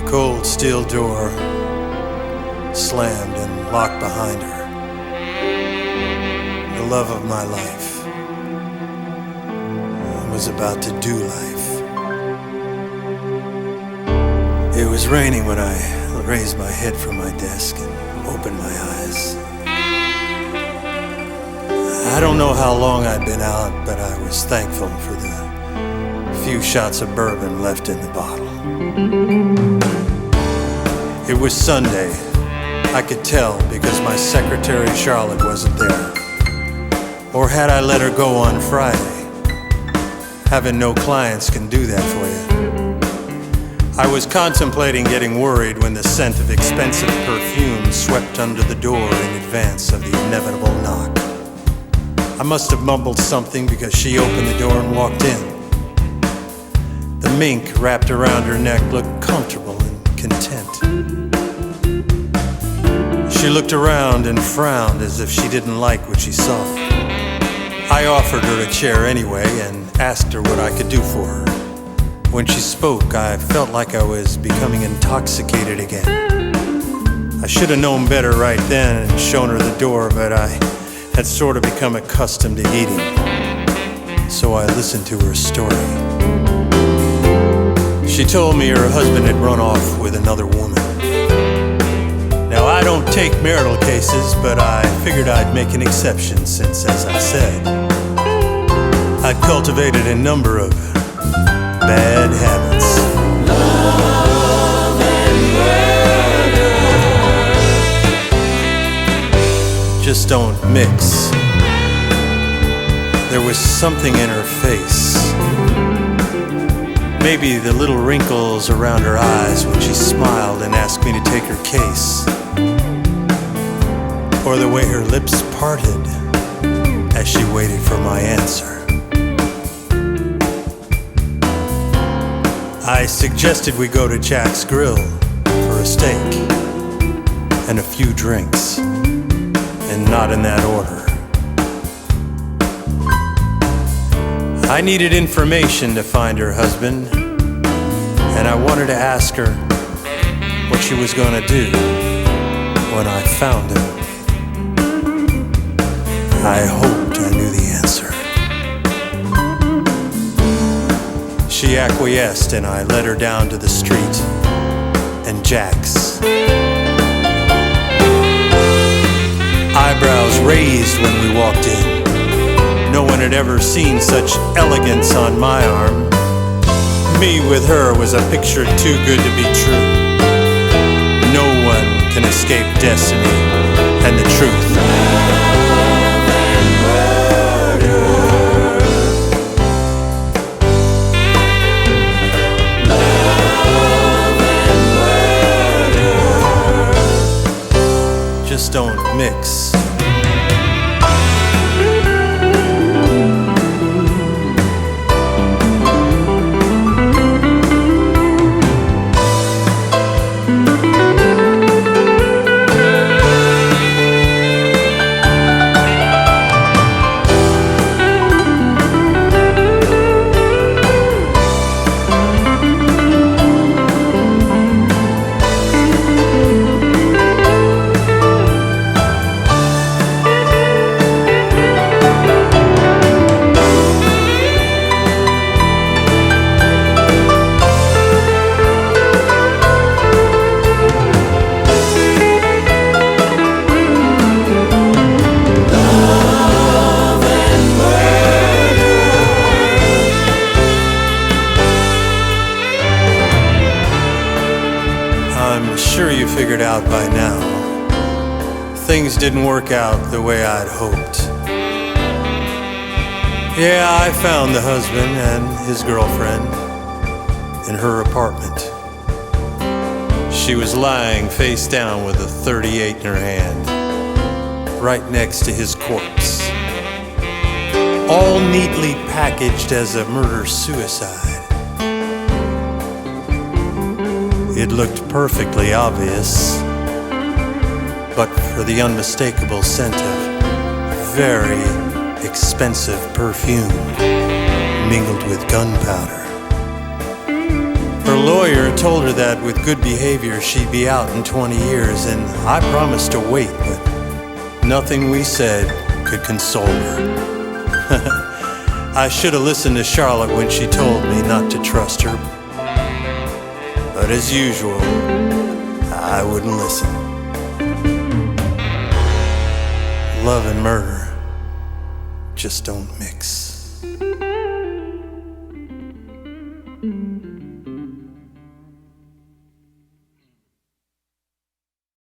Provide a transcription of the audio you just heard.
cold steel door slammed and locked behind her. The love of my life was about to do life. It was raining when I raised my head from my desk and opened my eyes. I don't know how long I'd been out, but I was thankful for the few shots of bourbon left in the bottle. It was Sunday. I could tell because my secretary Charlotte wasn't there. Or had I let her go on Friday? Having no clients can do that for you. I was contemplating getting worried when the scent of expensive perfume swept under the door in advance of the inevitable knock. I must have mumbled something because she opened the door and walked in. The mink wrapped around her neck looked comfortable and content. She looked around and frowned as if she didn't like what she saw. I offered her a chair anyway and asked her what I could do for her. When she spoke, I felt like I was becoming intoxicated again. I should have known better right then and shown her the door, but I had sort of become accustomed to eating. So I listened to her story. She told me her husband had run off with another woman. Now, I don't take marital cases, but I figured I'd make an exception since, as I said, I'd cultivated a number of bad habits. Love and murder just don't mix. There was something in her face. Maybe the little wrinkles around her eyes when she smiled and asked me to take her case. Or the way her lips parted as she waited for my answer. I suggested we go to Jack's Grill for a steak and a few drinks, and not in that order. I needed information to find her husband, and I wanted to ask her what she was going to do when I found him. I hoped I knew the answer. She acquiesced, and I led her down to the street and Jack's. Eyebrows raised when we walked in. No one had ever seen such elegance on my arm. Me with her was a picture too good to be true. No one can escape destiny and the truth. Just don't mix. I'm sure you figured out by now, things didn't work out the way I'd hoped. Yeah, I found the husband and his girlfriend in her apartment. She was lying face down with a .38 in her hand, right next to his corpse, all neatly packaged as a murder-suicide. It looked perfectly obvious, but for the unmistakable scent of very expensive perfume mingled with gunpowder. Her lawyer told her that with good behavior she'd be out in 20 years, and I promised to wait, but nothing we said could console her. I should have listened to Charlotte when she told me not to trust her, but as usual, I wouldn't listen. Love and murder just don't mix.